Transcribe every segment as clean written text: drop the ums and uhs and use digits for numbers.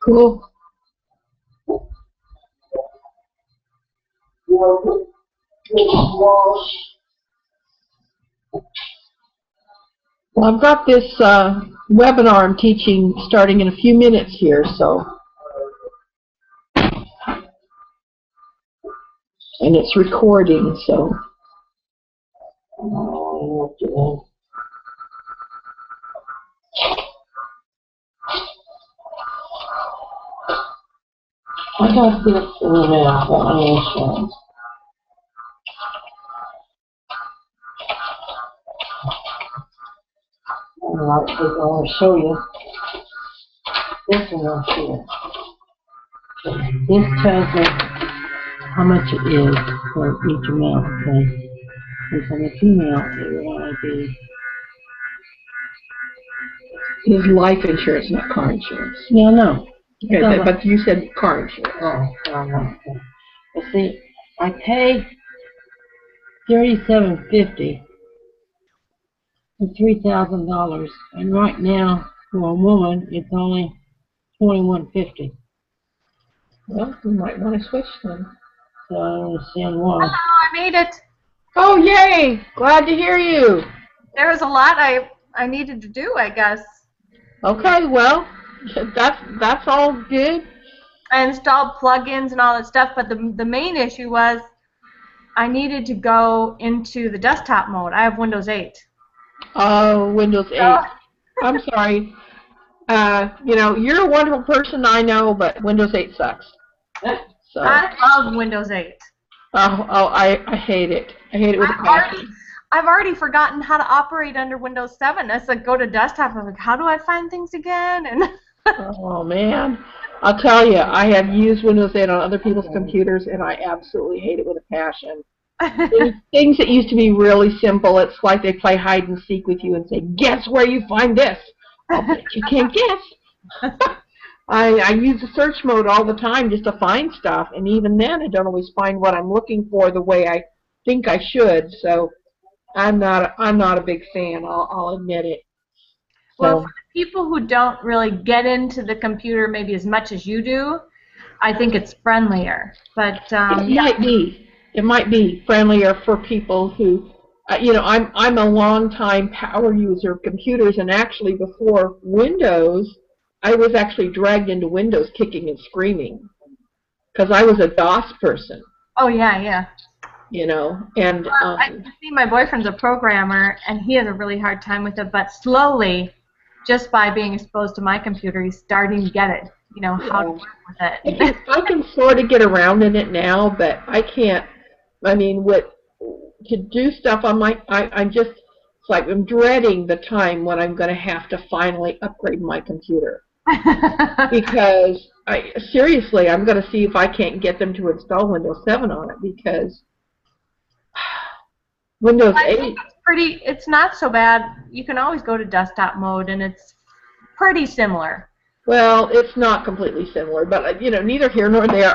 Cool. Well, I've got this webinar I'm teaching starting in a few minutes here, so. And it's recording, so. I got this email on insurance. I want to show you. This one right here. This tells me how much it is for each amount, okay? And for the female, it would only be. His life insurance, not car insurance. Yeah, no. Okay, but you said car insurance. Oh, no. Well, see, I pay $37.50 for $3,000, and right now for a woman, it's only $21.50. Well, we might want to switch them. So I don't understand why. Hello, I made it. Oh, yay! Glad to hear you. There was a lot I needed to do, I guess. Okay, well, that's all good. I installed plugins and all that stuff, but the main issue was I needed to go into the desktop mode. I have Windows 8. Oh, Windows 8. I'm sorry. You're a wonderful person, I know, but Windows 8 sucks. So, I love Windows 8. I hate it. I hate it with a passion. I've already forgotten how to operate under Windows 7. I said go to desktop. I'm like, how do I find things again? And Oh man, I'll tell you, I have used Windows 8 on other people's computers, and I absolutely hate it with a passion. Things that used to be really simple, it's like they play hide and seek with you and say, "Guess where you find this?" I'll bet you can't guess. I use the search mode all the time just to find stuff, and even then, I don't always find what I'm looking for the way I think I should. So I'm not a big fan. I'll admit it. well, for So the people who don't really get into the computer maybe as much as you do, I think it's friendlier. But it yeah. might be. It might be friendlier for people who, I'm a long time power user of computers, and actually before Windows, I was actually dragged into Windows kicking and screaming because I was a DOS person, Oh yeah, yeah. and I can see my boyfriend's a programmer, and he has a really hard time with it. But slowly, just by being exposed to my computer, he's starting to get it. You know how to yeah, work with it. I can sort of get around in it now, but I can't. I mean, to do stuff on I'm just, it's like I'm dreading the time when I'm going to have to finally upgrade my computer, because seriously, I'm going to see if I can't get them to install Windows 7 on it, because Windows I think 8. it's pretty. It's not so bad. You can always go to desktop mode, and it's pretty similar. Well, it's not completely similar, but neither here nor there.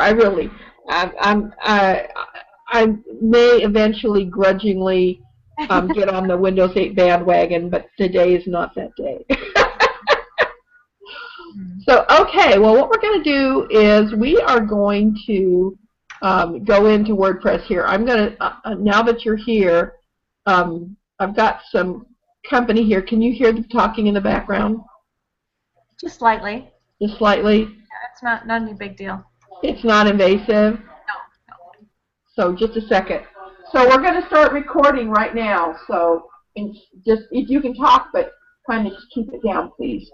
I may eventually grudgingly get on the Windows 8 bandwagon, but today is not that day. So, okay, well, what we're going to do is we are going to go into WordPress here. I'm going to, now that you're here, I've got some company here. Can you hear them talking in the background? Just slightly. Just slightly? Yeah, it's not any big deal. It's not invasive? No, no. So, just a second. So, we're going to start recording right now. So, just if you can talk, but kind of just keep it down, please.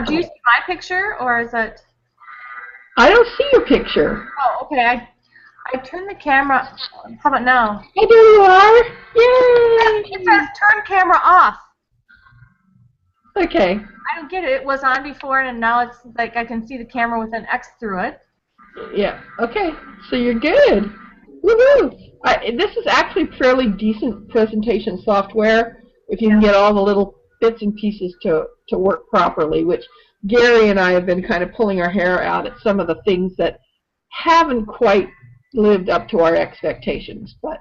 Do you see my picture, or is it? I don't see your picture. Oh, okay. I turned the camera. How about now? Hey, there you are. It Yay! says turn camera off. Okay. I don't get it. It was on before, and now it's like I can see the camera with an X through it. Yeah. Okay. So you're good. Woohoo! This is actually fairly decent presentation software if you can get all the little bits and pieces to work properly, which Gary and I have been kind of pulling our hair out at some of the things that haven't quite lived up to our expectations, but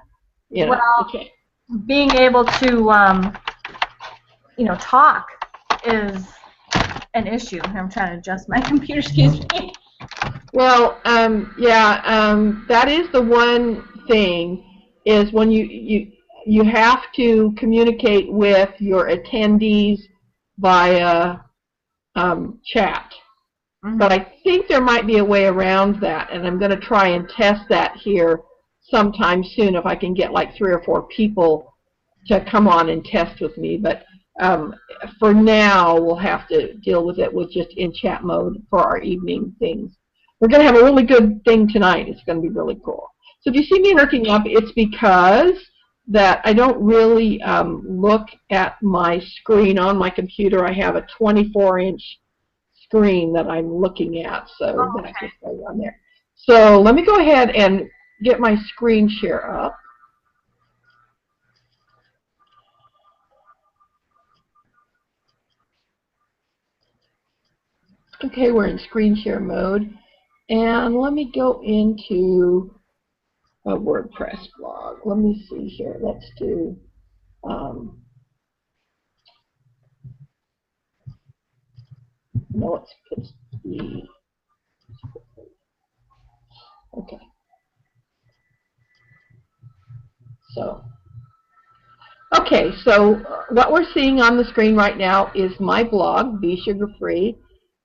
Well, okay. being able to talk is an issue. I'm trying to adjust my computer. Excuse me. Well, yeah, that is the one thing, is when you have to communicate with your attendees via chat. Mm-hmm. But I think there might be a way around that, and I'm going to try and test that here sometime soon if I can get like 3 or 4 people to come on and test with me. But for now, we'll have to deal with it with just in chat mode for our evening things. We're going to have a really good thing tonight. It's going to be really cool. So if you see me looking up, it's because that I don't really look at my screen on my computer. I have a 24-inch screen that I'm looking at, so that just goes on there. So let me go ahead and get my screen share up. Okay, we're in screen share mode, and let me go into a WordPress blog. Let me see here. Let's do no, it's the okay. So Okay, so what we're seeing on the screen right now is my blog, Be Sugar Free.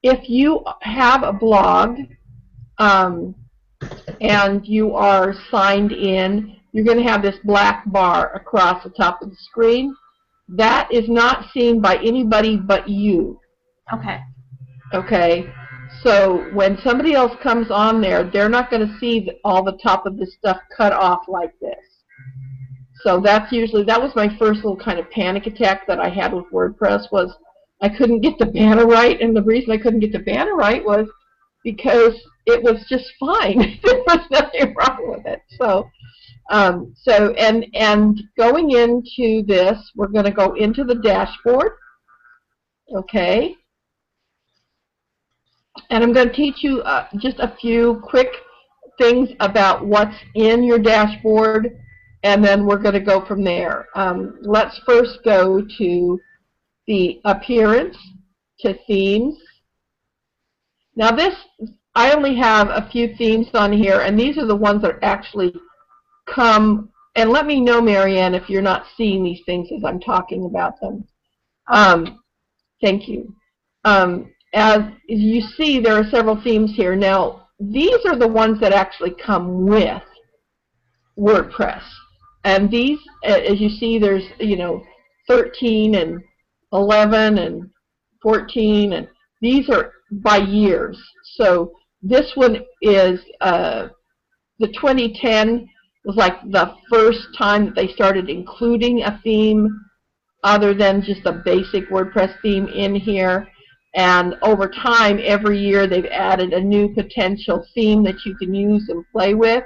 If you have a blog and you are signed in, you're going to have this black bar across the top of the screen. That is not seen by anybody but you. Okay. Okay, so when somebody else comes on there, they're not going to see all the top of this stuff cut off like this. So that was my first little kind of panic attack that I had with WordPress, was I couldn't get the banner right, and the reason I couldn't get the banner right was because it was just fine. There was nothing wrong with it. So and going into this, we're going to go into the dashboard, okay? And I'm going to teach you just a few quick things about what's in your dashboard, and then we're going to go from there. Let's first go to the appearance, to themes. Now this, I only have a few themes on here, and these are the ones that actually come, and let me know, Marianne, if you're not seeing these things as I'm talking about them. Thank you. As you see, there are several themes here. Now, these are the ones that actually come with WordPress. And these, as you see, there's, 13 and 11 and 14, and these are by years. So this one is, the 2010 was like the first time that they started including a theme other than just a basic WordPress theme in here. And over time, every year, they've added a new potential theme that you can use and play with.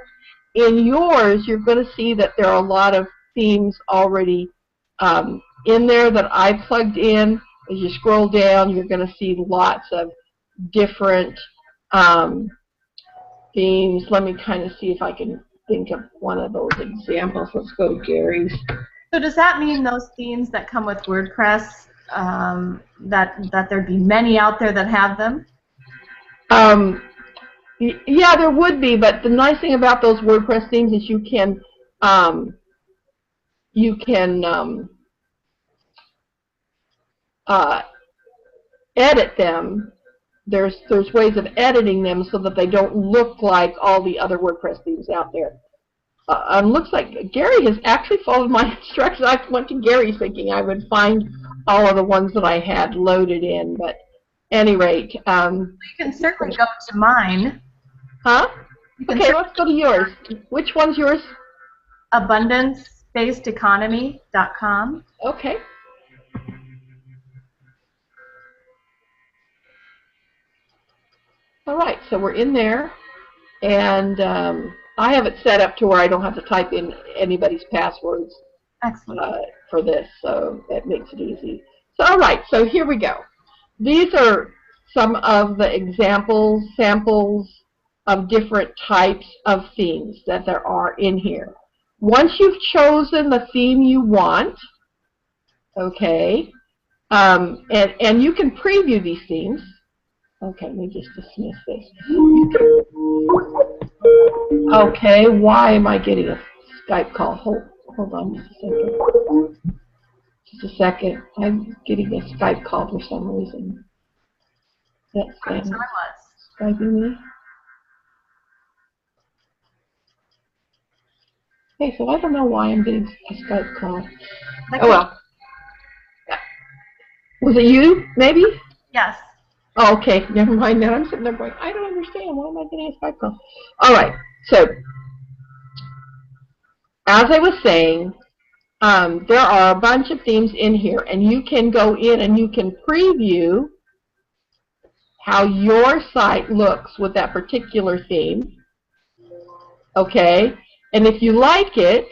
In yours, you're going to see that there are a lot of themes already in there that I plugged in. As you scroll down, you're going to see lots of different themes. Let me kind of see if I can think of one of those examples. Let's go to Gary's. So does that mean those themes that come with WordPress, that there'd be many out there that have them? Yeah, there would be, but the nice thing about those WordPress themes is you can edit them. There's ways of editing them so that they don't look like all the other WordPress themes out there. Looks like Gary has actually followed my instructions. I went to Gary thinking I would find all of the ones that I had loaded in, but at any rate. You can certainly go to mine. Huh? Okay, let's go to yours. Which one's yours? AbundanceBasedEconomy.com. Okay. All right, so we're in there, and I have it set up to where I don't have to type in anybody's passwords for this, so that makes it easy. So, all right, so here we go. These are some of the examples, samples of different types of themes that there are in here. Once you've chosen the theme you want, okay, and you can preview these themes. Okay, let me just dismiss this. Okay, why am I getting a Skype call? Hold on just a second. Just a second. I'm getting a Skype call for some reason. That's Skyping me. Hey, so I don't know why I'm getting a Skype call. Oh well. Was it you, maybe? Yes. Oh, okay, never mind that. I'm sitting there going, I don't understand. Why am I getting a Skype call? All right, so as I was saying, there are a bunch of themes in here, and you can go in and you can preview how your site looks with that particular theme. Okay, and if you like it,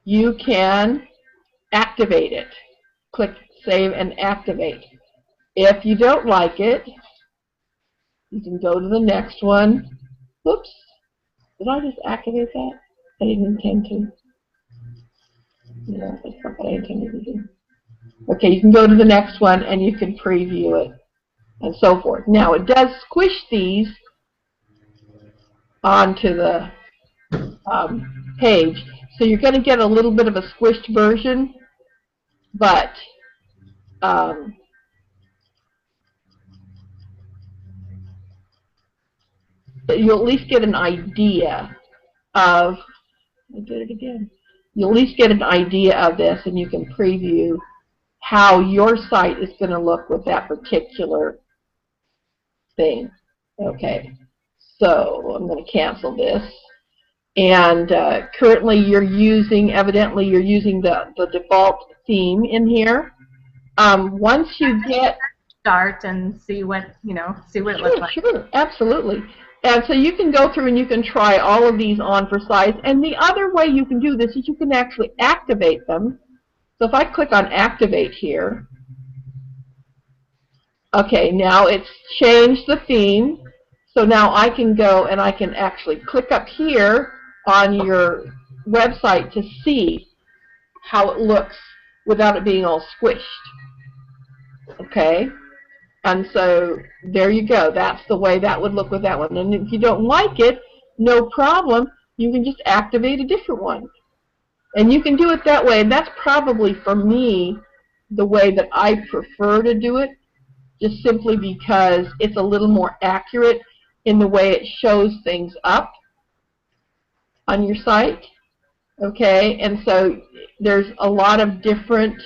you can activate it. Click Save and Activate. If you don't like it, you can go to the next one. Whoops. Did I just activate that? I didn't intend to. No, that's not what I intended to do. Okay, you can go to the next one and you can preview it and so forth. Now, it does squish these onto the page. So you're going to get a little bit of a squished version, but you'll at least get an idea of, I did it again. You'll at least get an idea of this, and you can preview how your site is going to look with that particular thing. Okay, so I'm going to cancel this. And currently evidently you're using the default theme in here. Once you get start and see what it looks like. Sure, absolutely. And so you can go through and you can try all of these on for size. And the other way you can do this is you can actually activate them. So if I click on activate here, okay, now it's changed the theme. So now I can go and I can actually click up here on your website to see how it looks without it being all squished. Okay? And so there you go. That's the way that would look with that one. And if you don't like it, no problem. You can just activate a different one. And you can do it that way. And that's probably, for me, the way that I prefer to do it, just simply because it's a little more accurate in the way it shows things up on your site. Okay? And so there's a lot of different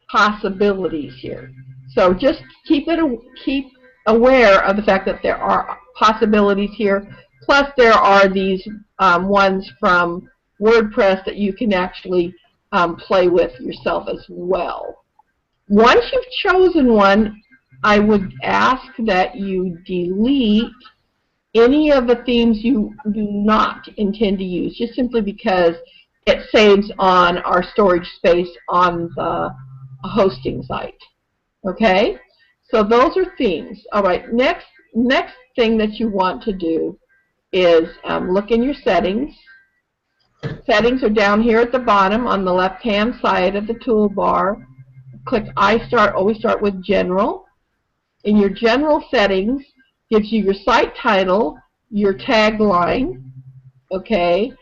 possibilities here. So just keep aware of the fact that there are possibilities here. Plus there are these ones from WordPress that you can actually play with yourself as well. Once you've chosen one, I would ask that you delete any of the themes you do not intend to use, just simply because it saves on our storage space on the hosting site. Okay, so those are themes. All right, next thing that you want to do is look in your settings. Settings are down here at the bottom on the left-hand side of the toolbar. Click always start with General. In your General settings, gives you your site title, your tagline, okay,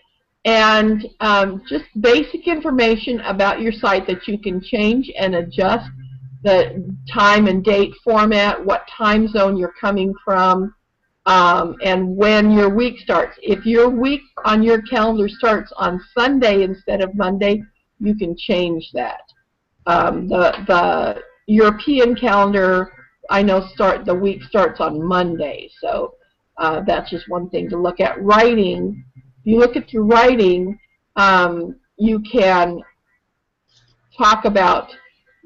and just basic information about your site that you can change and adjust. The time and date format, what time zone you're coming from, and when your week starts. If your week on your calendar starts on Sunday instead of Monday, you can change that. The European calendar, I know the week starts on Monday, so that's just one thing to look at. Writing, if you look at your writing, you can talk about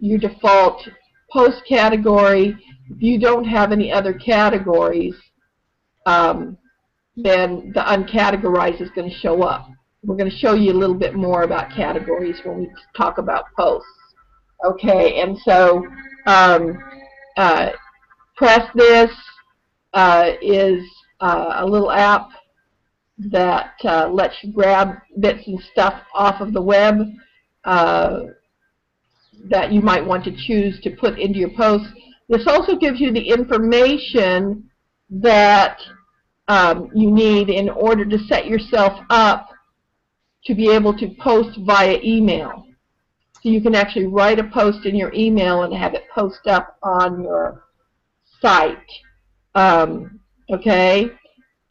your default post category. If you don't have any other categories, then the uncategorized is going to show up. We're going to show you a little bit more about categories when we talk about posts. Okay, and so Press This is a little app that lets you grab bits and stuff off of the web that you might want to choose to put into your posts. This also gives you the information that you need in order to set yourself up to be able to post via email. So you can actually write a post in your email and have it post up on your site. Okay?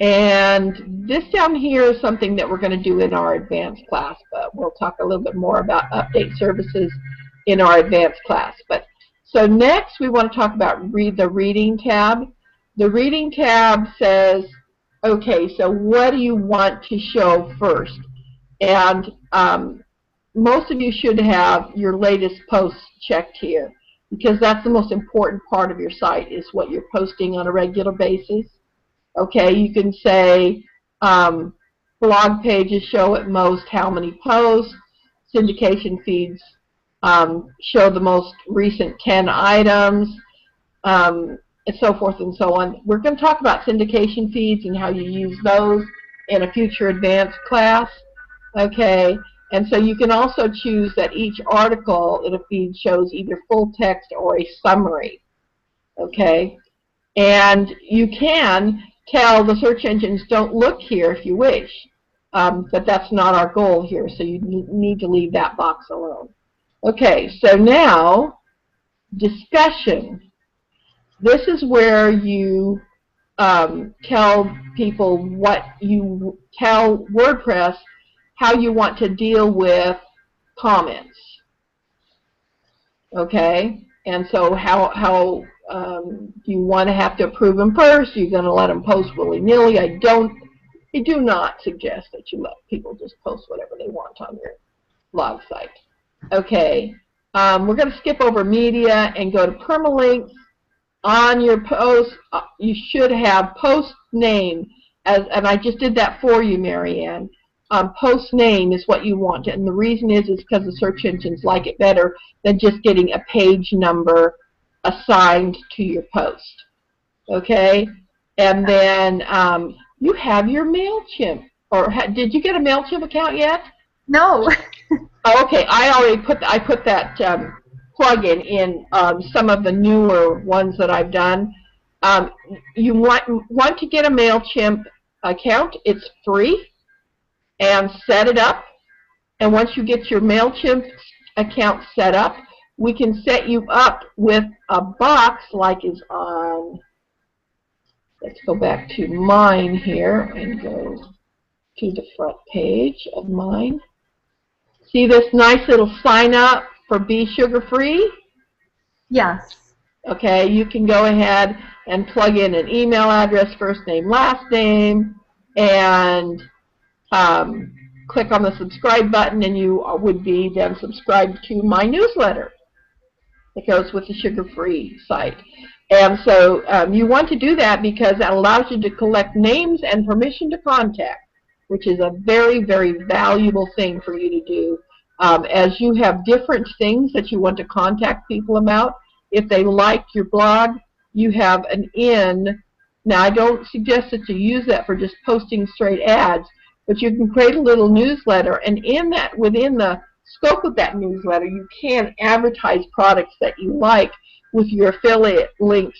And this down here is something that we're going to do in our advanced class, but we'll talk a little bit more about update services in our advanced class. But so next we want to talk about the reading tab. The reading tab says, okay, so what do you want to show first? And most of you should have your latest posts checked here, because that's the most important part of your site, is what you're posting on a regular basis. Okay, you can say blog pages show at most how many posts, syndication feeds show the most recent 10 items, and so forth and so on. We're going to talk about syndication feeds and how you use those in a future advanced class. Okay, and so you can also choose that each article in a feed shows either full text or a summary. Okay, and you can tell the search engines don't look here if you wish. but that's not our goal here, so you need to leave that box alone. Okay, so now, discussion. This is where you tell people tell WordPress how you want to deal with comments. Okay, and so how you want to have to approve them first. You're going to let them post willy-nilly. I do not suggest that you let people just post whatever they want on your blog site. Okay, we're going to skip over media and go to permalinks. On your post, you should have post name, and I just did that for you, Marianne. Post name is what you want, and the reason is because the search engines like it better than just getting a page number assigned to your post. Okay, and then you have your MailChimp, or did you get a MailChimp account yet? No. Oh, okay, I put that plugin in some of the newer ones that I've done. You want to get a MailChimp account. It's free, and set it up. And once you get your MailChimp account set up, we can set you up with a box like is on. Let's go back to mine here and go to the front page of mine. See this nice little sign up for Be Sugar Free? Yes. Okay, you can go ahead and plug in an email address, first name, last name, and click on the subscribe button, and you would be then subscribed to my newsletter. It goes with the sugar-free site. And so you want to do that because that allows you to collect names and permission to contact, which is a very, very valuable thing for you to do. As you have different things that you want to contact people about, if they like your blog, you have an in. Now, I don't suggest that you use that for just posting straight ads, but you can create a little newsletter, and in that, within the scope of that newsletter, you can advertise products that you like with your affiliate links,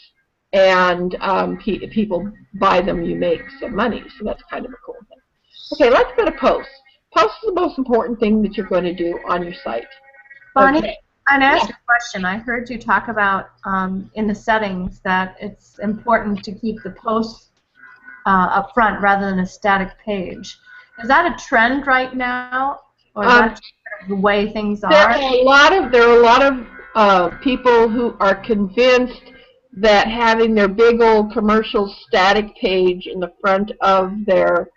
and people buy them, you make some money. So that's kind of a cool thing. Okay, let's go to posts. Posts is the most important thing that you're going to do on your site. Bonnie, Okay. I'd ask you a question. I heard you talk about in the settings that it's important to keep the posts up front rather than a static page. Is that a trend right now, or is that the way things are? There are a lot of people who are convinced that having their big old commercial static page in the front of their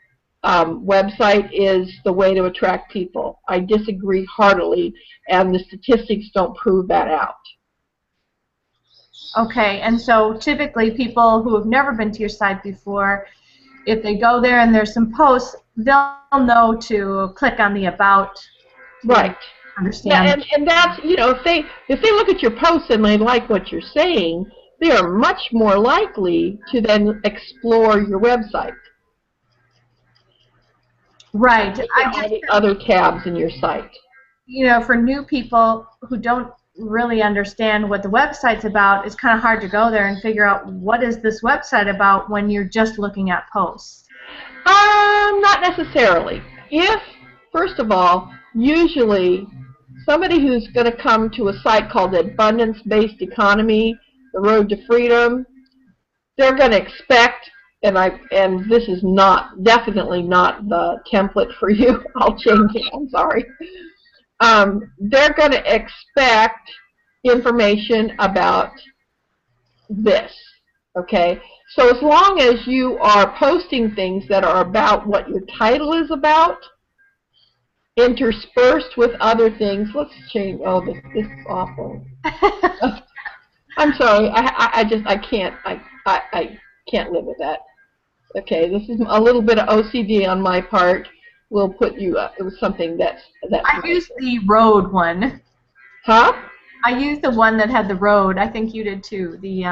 website is the way to attract people. I disagree heartily, and the statistics don't prove that out. Okay, and so typically people who have never been to your site before, if they go there and there's some posts, they'll know to click on the About. Right. Understand. Yeah, and that's, you know, if they look at your posts and they like what you're saying, they are much more likely to then explore your website. Right. All the other tabs in your site. You know, for new people who don't really understand what the website's about, it's kind of hard to go there and figure out what is this website about when you're just looking at posts. Not necessarily. First of all, usually somebody who's going to come to a site called Abundance-Based Economy, The Road to Freedom, they're going to expect, and this is definitely not the template for you. I'll change it. I'm sorry. They're going to expect information about this. Okay. So as long as you are posting things that are about what your title is about, interspersed with other things. Let's change. Oh, this is awful. I'm sorry. I can't live with that. Okay, this is a little bit of OCD on my part. We'll put you up. It was something that's. I used the road one. Huh? I used the one that had the road. I think you did too. The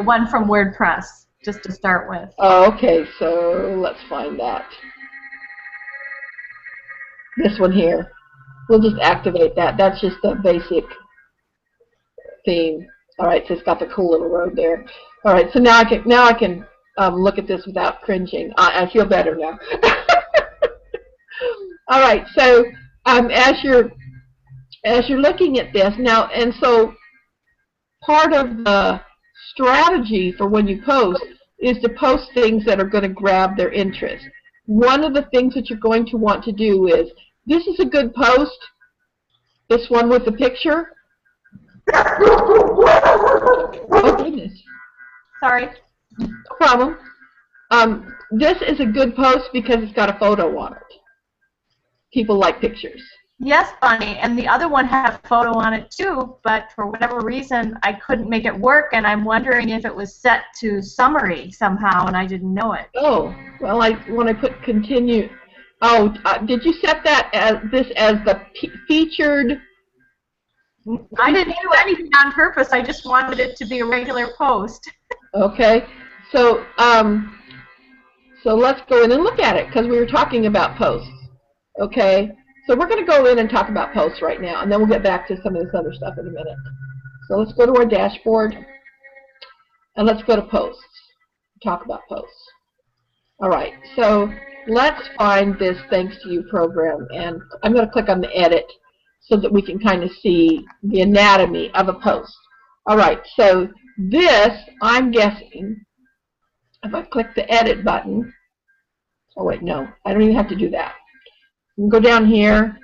one from WordPress, just to start with. Oh, okay. So let's find that. This one here. We'll just activate that. That's just the basic theme. All right, so it's got the cool little road there. All right, so now I can look at this without cringing. I feel better now. All right. So as you're looking at this now, and so part of the strategy for when you post is to post things that are going to grab their interest. One of the things that you're going to want to do is, this is a good post, this one with the picture. Oh, goodness. Sorry. No problem. This is a good post because it's got a photo on it. People like pictures. Yes, Bonnie, and the other one had a photo on it too, but for whatever reason I couldn't make it work, and I'm wondering if it was set to summary somehow and I didn't know it. Oh, well, when I put continue, did you set that as the featured? I didn't do anything on purpose. I just wanted it to be a regular post. Okay, so let's go in and look at it because we were talking about posts. Okay, so we're going to go in and talk about posts right now, and then we'll get back to some of this other stuff in a minute. So let's go to our dashboard, and let's go to posts. Talk about posts. All right, so let's find this Thanks to You program, and I'm going to click on the edit so that we can kind of see the anatomy of a post. All right, so this, I'm guessing, if I click the edit button, oh wait, no, I don't even have to do that. You can go down here,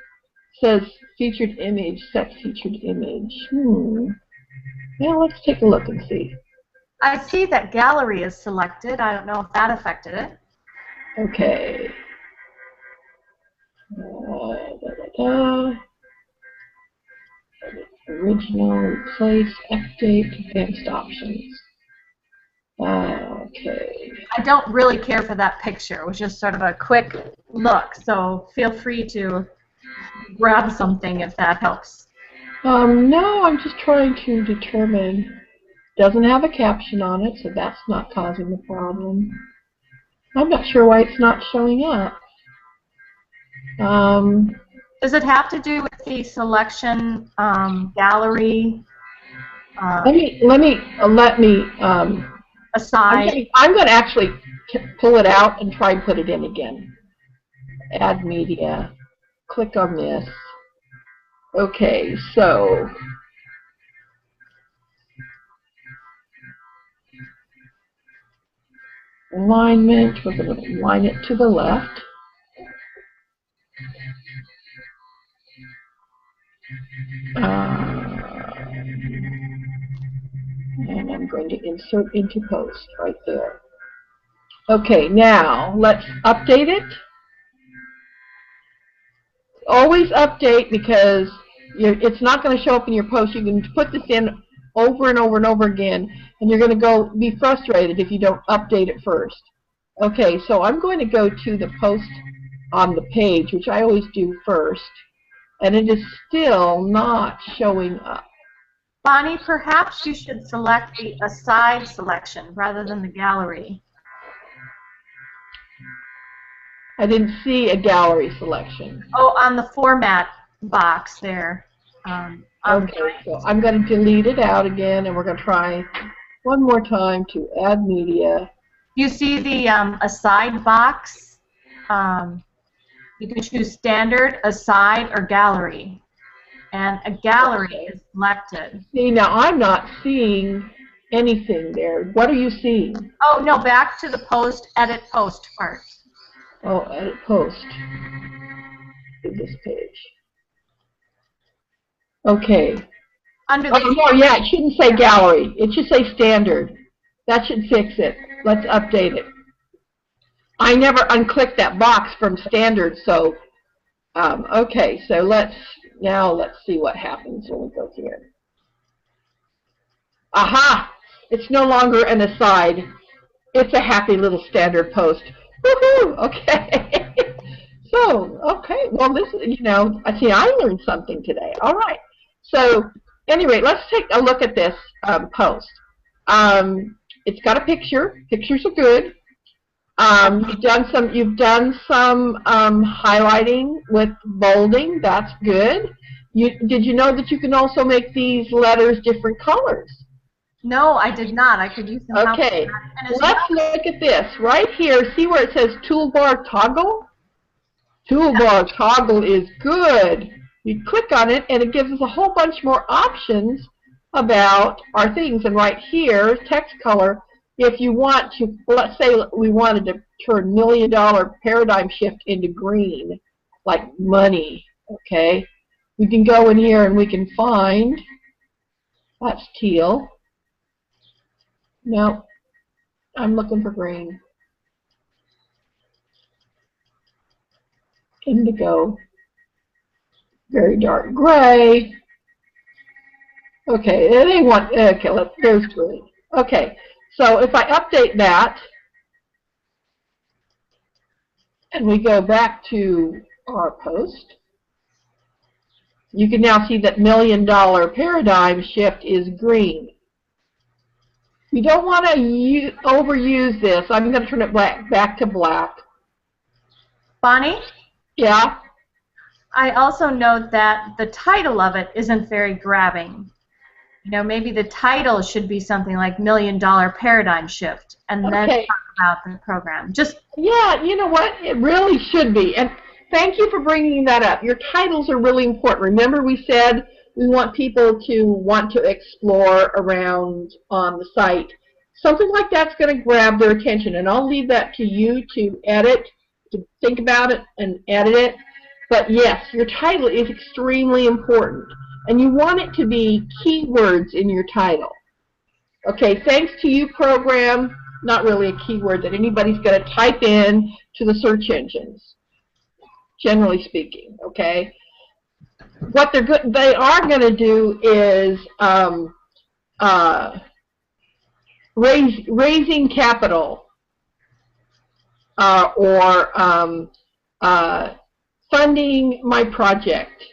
it says featured image, set featured image. Now let's take a look and see. I see that gallery is selected. I don't know if that affected it. Okay. Original, replace, update, advanced options. Okay. I don't really care for that picture. It was just sort of a quick look, so feel free to grab something if that helps. No, I'm just trying to determine. Doesn't have a caption on it, so that's not causing the problem. I'm not sure why it's not showing up. Does it have to do with the selection gallery? Let me. Aside. I'm going to actually pull it out and try and put it in again. Add media. Click on this. Okay, so alignment. We're going to align it to the left. And I'm going to insert into post right there. Okay, now let's update it. Always update because it's not going to show up in your post. You can put this in over and over and over again, and you're going to be frustrated if you don't update it first. Okay, so I'm going to go to the post on the page, which I always do first, and it is still not showing up. Bonnie, perhaps you should select the aside selection rather than the gallery. I didn't see a gallery selection. Oh, on the format box there. Okay, so I'm going to delete it out again, and we're going to try one more time to add media. You see the aside box? You can choose standard, aside, or gallery. And a gallery is selected. See, now I'm not seeing anything there. What are you seeing? Oh, no, back to the post, edit post part. Oh, edit post. To this page. Okay. Under the no, yeah, it shouldn't say gallery. It should say standard. That should fix it. Let's update it. I never unclicked that box from standard, so okay, so let's see what happens when we go here. Aha! It's no longer an aside. It's a happy little standard post. Woohoo! Okay. So, okay, well, this, I see I learned something today. All right. So, anyway, let's take a look at this post. It's got a picture. Pictures are good. You've done some highlighting with bolding. That's good. Did you know that you can also make these letters different colors? No, I did not. I could use some help. Okay, let's look at this. Right here, see where it says toolbar toggle? Toolbar toggle is good. You click on it, and it gives us a whole bunch more options about our things. And right here, text color, if you want to, let's say we wanted to turn $1 million paradigm shift into green, like money, okay? We can go in here and we can find, that's teal. No, I'm looking for green. Indigo. Very dark gray. Okay, they want, okay, there's green. Okay, so if I update that, and we go back to our post, you can now see that $1 million paradigm shift is green. You don't want to overuse this. I'm going to turn it back to black. Bonnie? Yeah? I also note that the title of it isn't very grabbing. You know, maybe the title should be something like $1 Million Paradigm Shift, and then talk about the program. Yeah, you know what? It really should be. And thank you for bringing that up. Your titles are really important. Remember we said we want people to want to explore around on the site. Something like that's going to grab their attention, and I'll leave that to you to edit, to think about it and edit it. But yes, your title is extremely important, and you want it to be keywords in your title. Okay, thanks to you program, not really a keyword that anybody's going to type in to the search engines, generally speaking, okay? What they are going to do is raising capital or funding my project,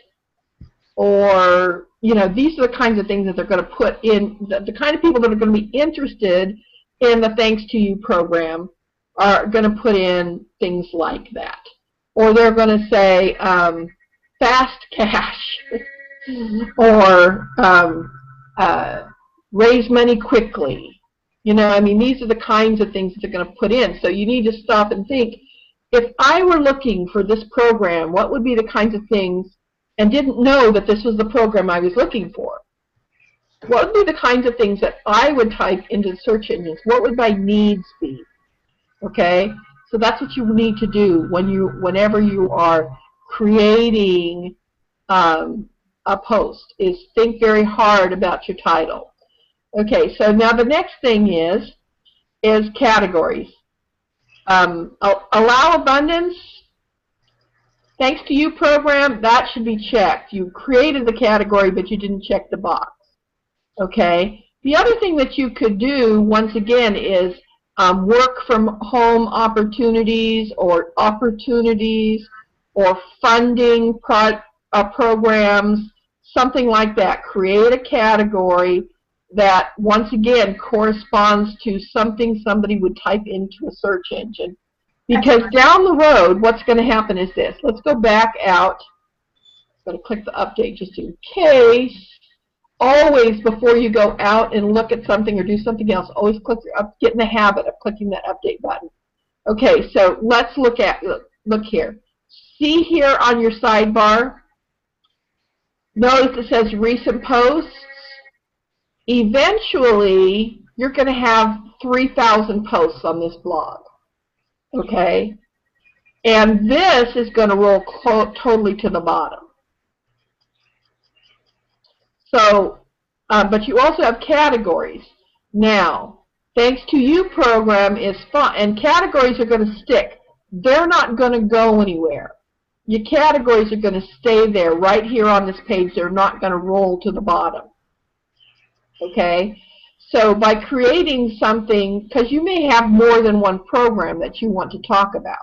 or, you know, these are the kinds of things that they're going to put in. The kind of people that are going to be interested in the Thanks to You program are going to put in things like that. Or they're going to say fast cash or raise money quickly. You know, I mean, these are the kinds of things that they're going to put in. So you need to stop and think, if I were looking for this program, what would be the kinds of things, and didn't know that this was the program I was looking for, what would be the kinds of things that I would type into the search engines? What would my needs be? Okay, so that's what you need to do whenever you are creating a post, is think very hard about your title. Okay, so now the next thing is categories. Allow abundance. Thanks to you program, that should be checked. You created the category, but you didn't check the box. Okay. The other thing that you could do, once again, is work from home opportunities or funding programs, something like that. Create a category that, once again, corresponds to something somebody would type into a search engine. Because down the road, what's going to happen is this. Let's go back out. I'm going to click the update just in case. Always, before you go out and look at something or do something else, always get in the habit of clicking that update button. Okay, so let's look here. See here on your sidebar, notice it says recent posts. Eventually, you're going to have 3,000 posts on this blog. Okay, and this is going to roll totally to the bottom. So, but you also have categories. Now, Thanks to You program is fun, and categories are going to stick. They're not going to go anywhere. Your categories are going to stay there right here on this page. They're not going to roll to the bottom. Okay? So by creating something, because you may have more than one program that you want to talk about,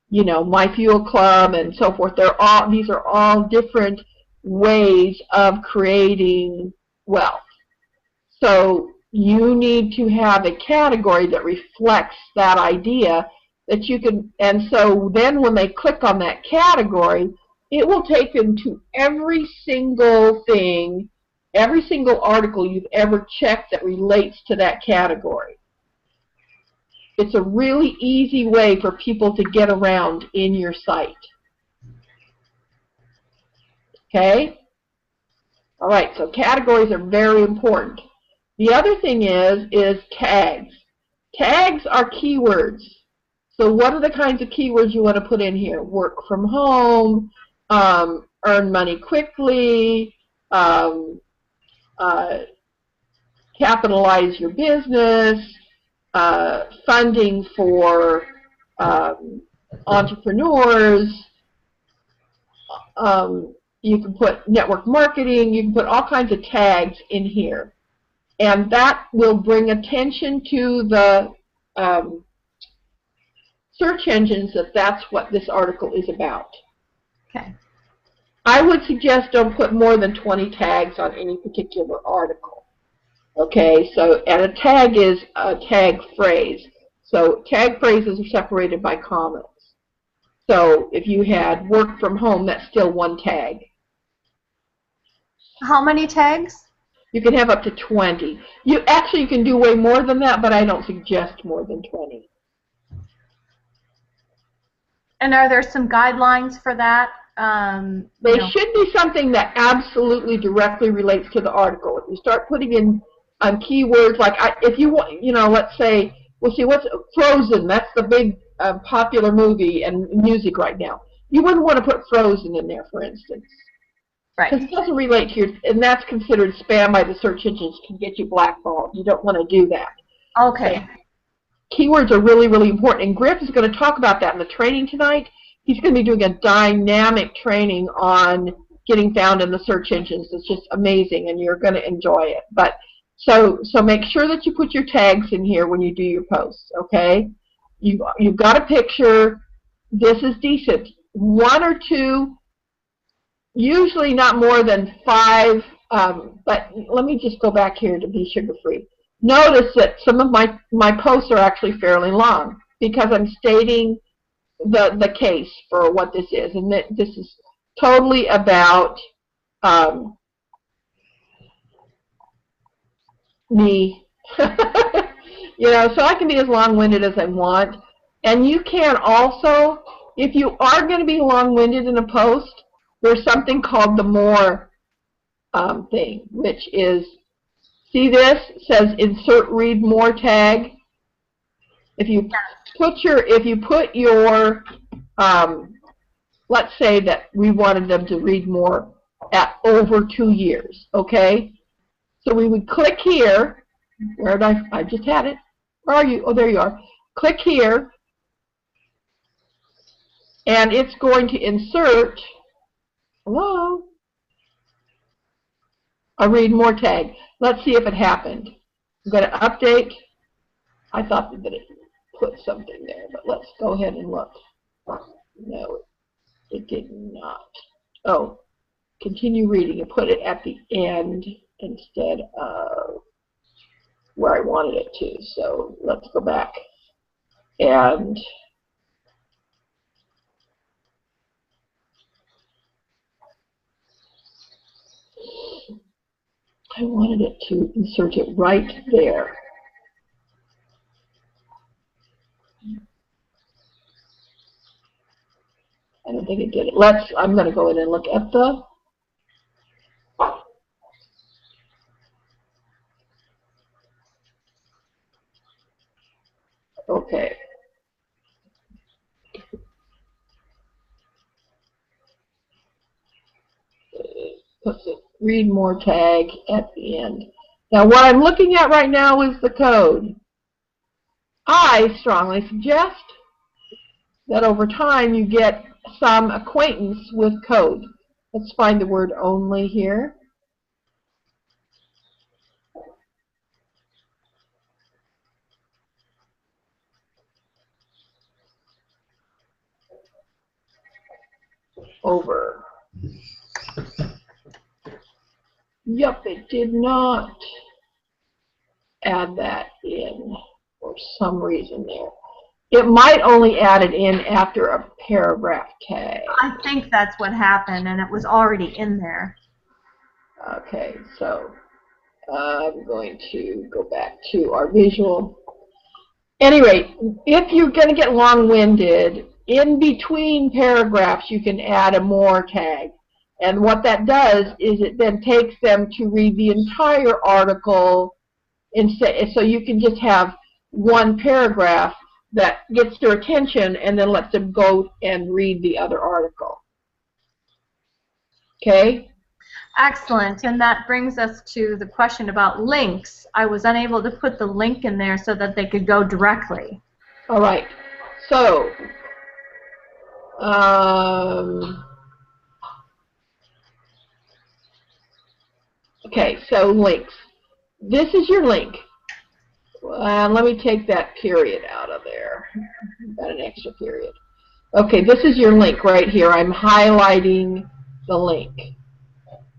you know, My Fuel Club and so forth. These are all different ways of creating wealth. So you need to have a category that reflects that idea that you can, and so then when they click on that category, it will take them to every single thing, every single article you've ever checked that relates to that category. It's a really easy way for people to get around in your site. Okay? All right, so categories are very important. The other thing is tags. Tags are keywords. So what are the kinds of keywords you want to put in here? Work from home, earn money quickly, capitalize your business, funding for entrepreneurs. You can put network marketing. You can put all kinds of tags in here. And that will bring attention to the search engines that that's what this article is about. Okay. I would suggest don't put more than 20 tags on any particular article. Okay, so, and a tag is a tag phrase. So tag phrases are separated by commas. So if you had work from home, that's still one tag. How many tags? You can have up to 20. You can do way more than that, but I don't suggest more than 20. And are there some guidelines for that? There should be something that absolutely directly relates to the article. If you start putting in keywords like, if you want, let's say, we'll see what's Frozen. That's the big popular movie and music right now. You wouldn't want to put Frozen in there, for instance. Right. Because it doesn't relate to your, and that's considered spam by the search engines, can get you blackballed. You don't want to do that. Okay. So, keywords are really, really important. And Griff is going to talk about that in the training tonight. He's going to be doing a dynamic training on getting found in the search engines. It's just amazing, and you're going to enjoy it. But so make sure that you put your tags in here when you do your posts, okay? You've got a picture. This is decent. 1 or 2. Usually not more than 5, but let me just go back here to be sugar-free. Notice that some of my posts are actually fairly long because I'm stating the case for what this is. And this is totally about me. So I can be as long-winded as I want. And you can also, if you are going to be long-winded in a post, there's something called the more thing, which is, see this? It says insert read more tag. If you put your let's say that we wanted them to read more at over 2 years, okay? So we would click here. Where did I just had it. Where are you? Oh, there you are. Click here, and it's going to insert. Hello? A read more tag. Let's see if it happened. I'm going to update. I thought that it put something there, but let's go ahead and look. No, it did not. Oh, continue reading. It put it at the end instead of where I wanted it to. So let's go back. And I wanted it to insert it right there. I don't think it did it. I'm going to go in and look at the. Okay. Puts the read more tag at the end. Now what I'm looking at right now is the code. I strongly suggest that over time you get some acquaintance with code. Let's find the word only here. Over. Yup, it did not add that in for some reason there. It might only add it in after a paragraph tag. I think that's what happened, and it was already in there. Okay, so I'm going to go back to our visual. Anyway, if you're going to get long-winded, in between paragraphs you can add a more tag. And what that does is it then takes them to read the entire article, so you can just have one paragraph that gets their attention and then lets them go and read the other article. Okay? Excellent, and that brings us to the question about links. I was unable to put the link in there so that they could go directly. All right. So, okay, so links. This is your link. Let me take that period out of there. Got an extra period. Okay, this is your link right here. I'm highlighting the link.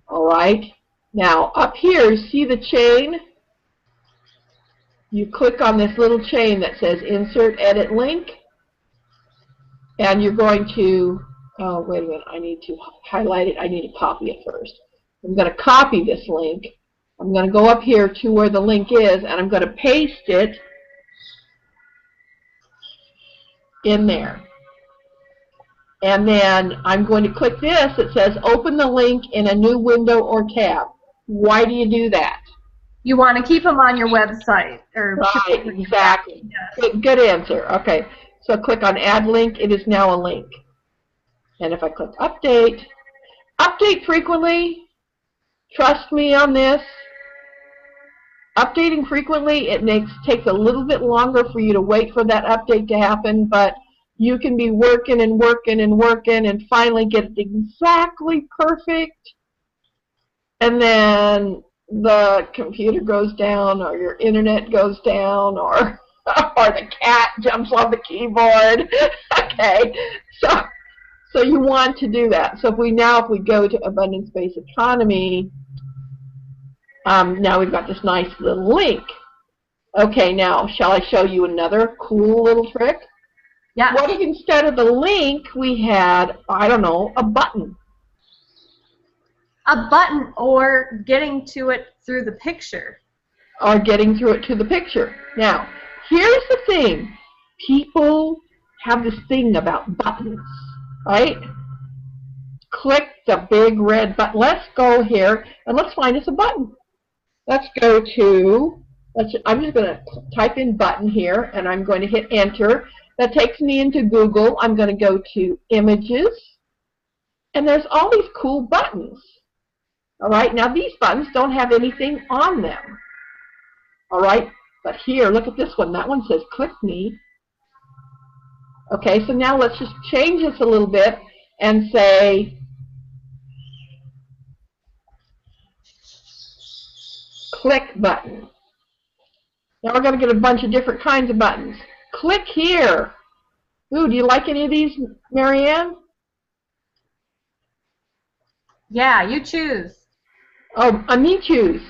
All right. Now, up here, see the chain? You click on this little chain that says Insert Edit Link. And you're going to, oh, wait a minute, I need to highlight it. I need to copy it first. I'm going to copy this link. I'm going to go up here to where the link is, and I'm going to paste it in there. And then I'm going to click this. It says Open the link in a new window or tab. Why do you do that? You want to keep them on your website. Right, exactly. Yes. Good answer. Okay, so click on Add Link. It is now a link. And if I click Update, update frequently. Trust me on this. Updating frequently, it takes a little bit longer for you to wait for that update to happen, but you can be working and working and working and finally get it exactly perfect, and then the computer goes down, or your internet goes down, or the cat jumps on the keyboard. Okay, so you want to do that. So if we go to Abundance-Based Economy, now we've got this nice little link. Okay, now shall I show you another cool little trick? Yeah. What if instead of the link we had, I don't know, a button? A button, or getting to it through the picture. Or getting through it to the picture. Now, here's the thing. People have this thing about buttons, right? Click the big red button. Let's go here and let's find us a button. Let's go to, I'm just going to type in button here, and I'm going to hit enter. That takes me into Google. I'm going to go to images, and there's all these cool buttons. All right, now these buttons don't have anything on them. All right, but here, look at this one. That one says click me. Okay, so now let's just change this a little bit and say click button. Now we're going to get a bunch of different kinds of buttons. Click here. Ooh, do you like any of these, Marianne? Yeah, you choose. Oh, me choose.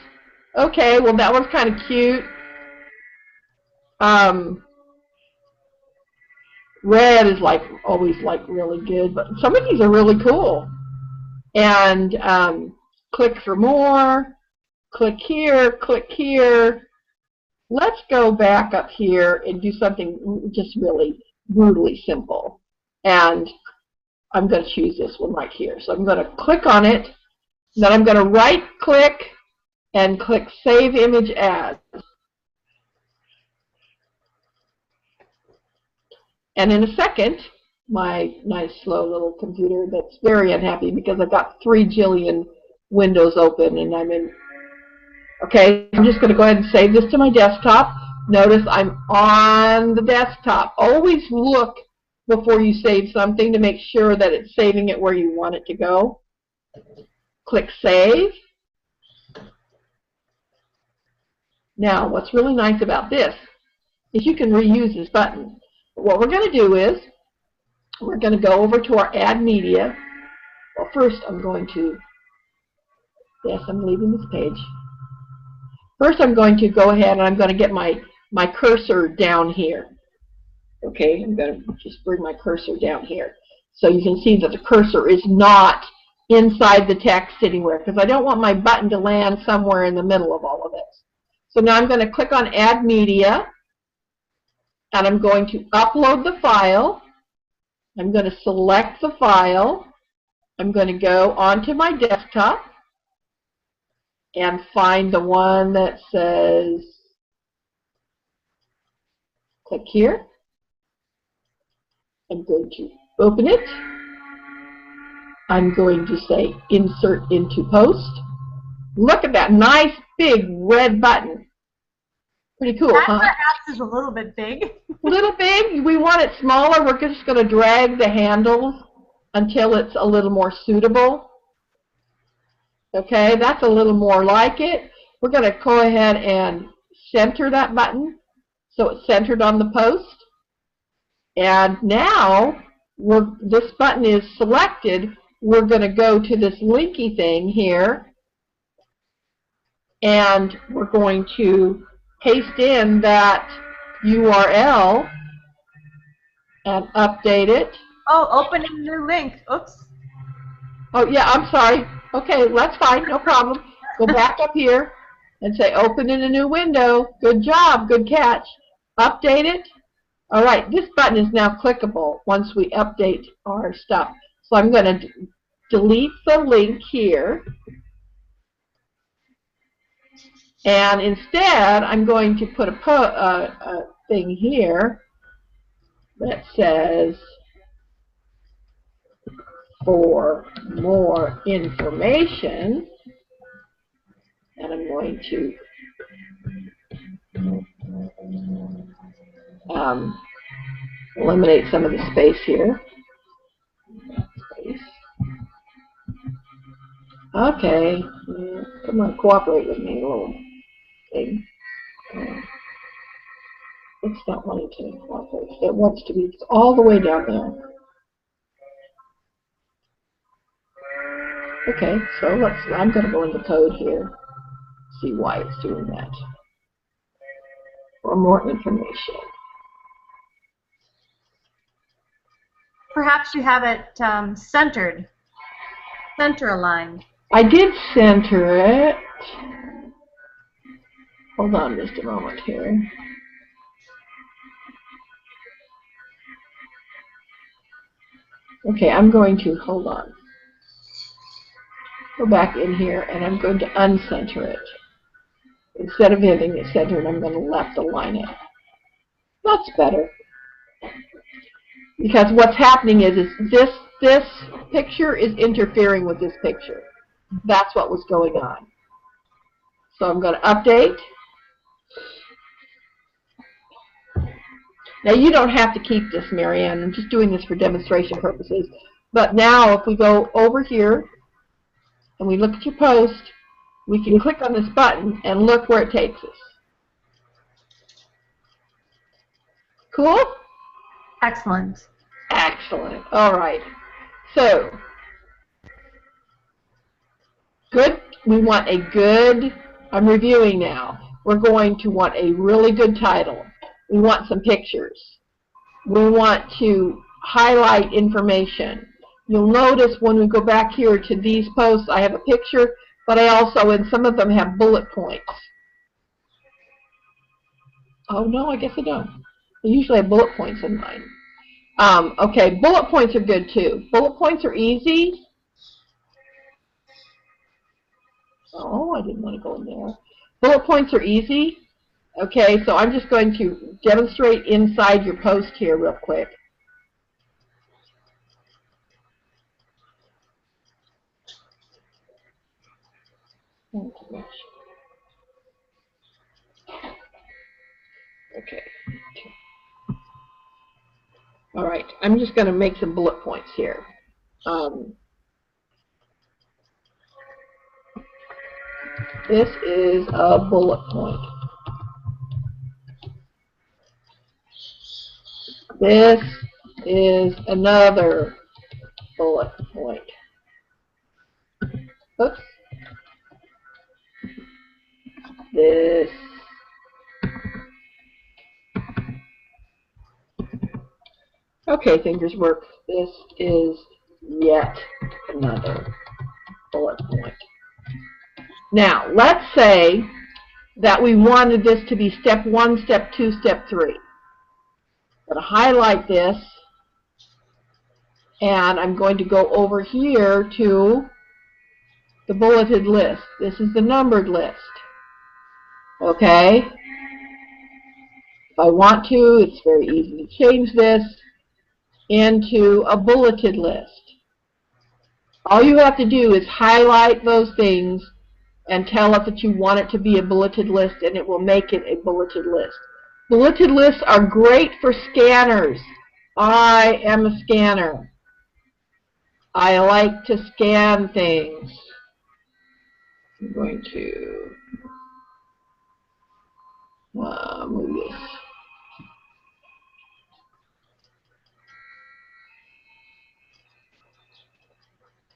Okay, well that one's kind of cute. Red is always really good, but some of these are really cool. And click for more. Click here. Click here. Let's go back up here and do something just really brutally simple. And I'm going to choose this one right here. So I'm going to click on it. Then I'm going to right click and click Save Image As. And in a second, my nice slow little computer that's very unhappy because I've got 3 jillion windows open and I'm in. Okay, I'm just going to go ahead and save this to my desktop. Notice I'm on the desktop. Always look before you save something to make sure that it's saving it where you want it to go. Click Save. Now, what's really nice about this is you can reuse this button. But what we're going to do is we're going to go over to our Add Media. Well, first I'm going to, yes, I'm leaving this page. First I'm going to go ahead and I'm going to get my cursor down here. Okay, I'm going to just bring my cursor down here. So you can see that the cursor is not inside the text anywhere, because I don't want my button to land somewhere in the middle of all of this. So now I'm going to click on Add Media, and I'm going to upload the file. I'm going to select the file, I'm going to go onto my desktop and find the one that says, click here. I'm going to open it. I'm going to say insert into post. Look at that nice big red button. Pretty cool, That huh? perhaps is a little bit big. A little big. We want it smaller. We're just going to drag the handles until it's a little more suitable. Okay, that's a little more like it. We're going to go ahead and center that button so it's centered on the post. And now this button is selected. We're going to go to this linky thing here, and we're going to paste in that URL and update it. Oh, opening new link. Oops. Oh, yeah, I'm sorry. Okay, that's fine. No problem. Go back up here and say open in a new window. Good job. Good catch. Update it. All right, this button is now clickable once we update our stuff. So I'm going to delete the link here. And instead, I'm going to put a thing here that says, for more information, and I'm going to eliminate some of the space here. Okay, come on, cooperate with me a little thing. It's not wanting to cooperate. It wants to be all the way down there. Okay, so I'm going to go into code here, see why it's doing that. For more information. Perhaps you have it centered, center aligned. I did center it. Hold on just a moment here. Okay, I'm going to, hold on. Go back in here and I'm going to uncenter it. Instead of having it centered, I'm going to left align it. That's better. Because what's happening is this picture is interfering with this picture. That's what was going on. So I'm going to update. Now you don't have to keep this, Marianne. I'm just doing this for demonstration purposes. But now if we go over here and we look at your post, we can click on this button and look where it takes us. Cool? Excellent. Excellent. All right. So, good. We want a good, I'm reviewing now. We're going to want a really good title. We want some pictures. We want to highlight information. You'll notice when we go back here to these posts, I have a picture, but I also, in some of them, have bullet points. Oh, no, I guess I don't. I usually have bullet points in mine. Okay, bullet points are good, too. Bullet points are easy. Oh, I didn't want to go in there. Bullet points are easy. Okay, so I'm just going to demonstrate inside your post here real quick. Okay. All right, I'm just going to make some bullet points here. This is a bullet point. This is another bullet point. Oops. This. Okay, fingers work. This is yet another bullet point. Now, let's say that we wanted this to be step 1, step 2, step 3. I'm going to highlight this, And I'm going to go over here to the bulleted list. This is the numbered list. Okay? If I want to, it's very easy to change this into a bulleted list. All you have to do is highlight those things and tell it that you want it to be a bulleted list, and it will make it a bulleted list. Bulleted lists are great for scanners. I am a scanner. I like to scan things. I'm going to move this.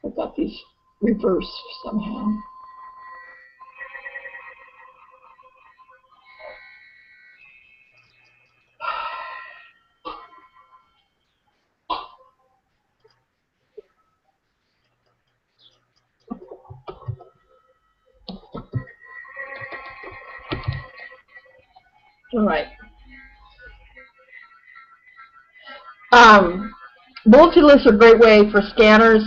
I've got these reversed somehow. All right. Bulleted lists are a great way for scanners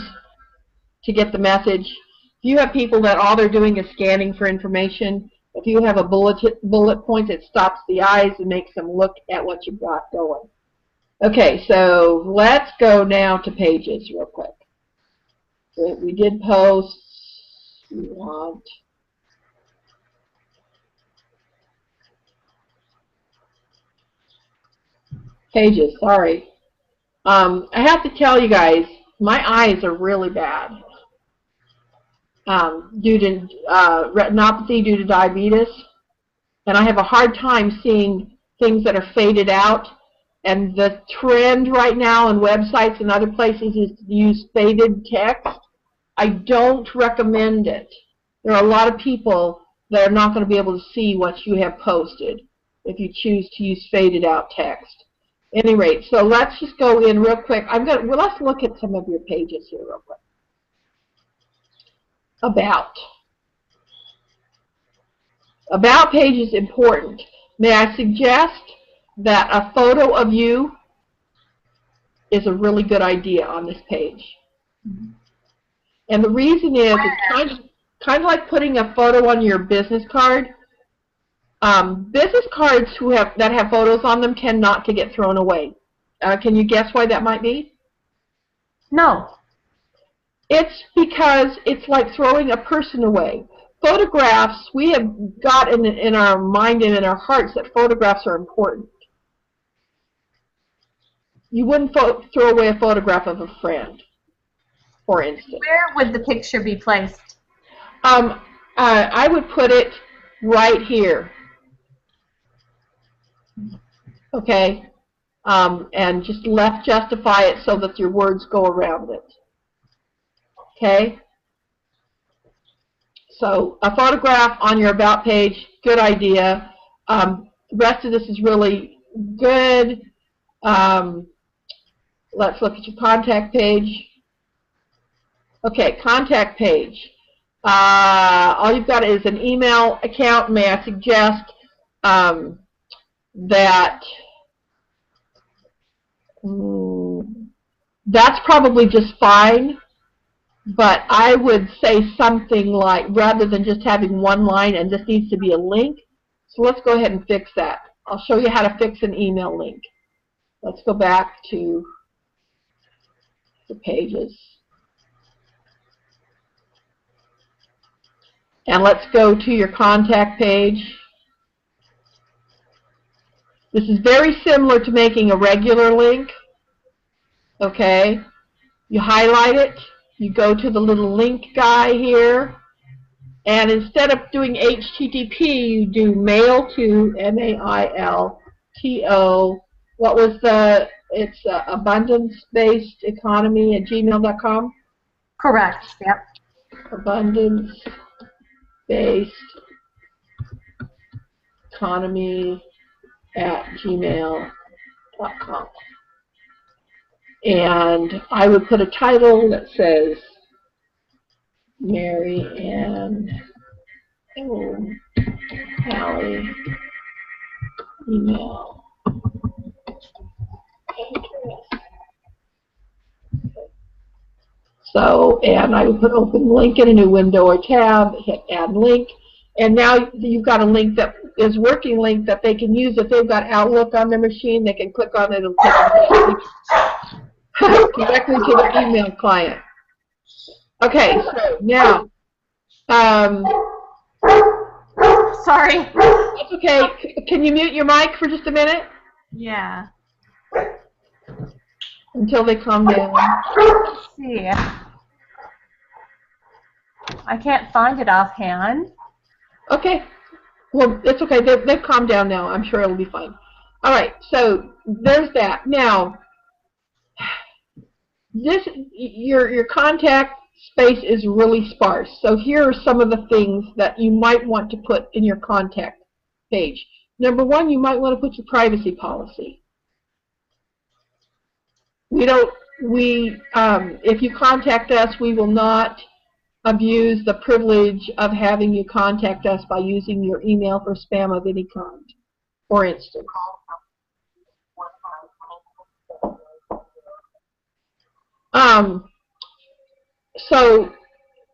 to get the message. If you have people that all they're doing is scanning for information, if you have a bullet point, it stops the eyes and makes them look at what you've got going. Okay, so let's go now to pages real quick. So we did posts. We want pages, sorry. I have to tell you guys, my eyes are really bad due to retinopathy due to diabetes, and I have a hard time seeing things that are faded out. And the trend right now on websites and other places is to use faded text. I don't recommend it. There are a lot of people that are not going to be able to see what you have posted if you choose to use faded out text. At any rate, so let's just go in real quick. Well, let's look at some of your pages here real quick. About page is important. May I suggest that a photo of you is a really good idea on this page. And the reason is it's kind of like putting a photo on your business card. Business cards that have photos on them tend not to get thrown away. Can you guess why that might be? No. It's because it's like throwing a person away. Photographs, we have got in our mind and in our hearts that photographs are important. You wouldn't throw away a photograph of a friend, for instance. Where would the picture be placed? I would put it right here. Okay? And just left justify it so that your words go around it. Okay? So a photograph on your About page, good idea. The rest of this is really good. Let's look at your contact page. Okay, contact page. All you've got is an email account. May I suggest that that's probably just fine, but I would say something like, rather than just having one line and this needs to be a link, so let's go ahead and fix that. I'll show you how to fix an email link. Let's go back to the pages. And let's go to your contact page. This is very similar to making a regular link. Okay? You highlight it. You go to the little link guy here. And instead of doing HTTP, you do mail to, M-A-I-L-T-O. What was the, it's abundance-based economy at gmail.com? Correct, yep. Abundance-based economy at gmail.com. And I would put a title that says Mary and Hallie email address. So, and I would put open link in a new window or tab, hit add link, and now you've got a link that is working link that they can use. If they've got Outlook on their machine, they can click on it and take them directly to their email client. Okay, so now, sorry. that's okay. Can you mute your mic for just a minute? Yeah. Until they calm down. Let's see. I can't find it offhand. Okay. Well, it's okay. They've calmed down now. I'm sure it'll be fine. All right. So there's that. Now, your contact space is really sparse. So here are some of the things that you might want to put in your contact page. Number one, you might want to put your privacy policy. If you contact us, we will not abuse the privilege of having you contact us by using your email for spam of any kind, for instance. So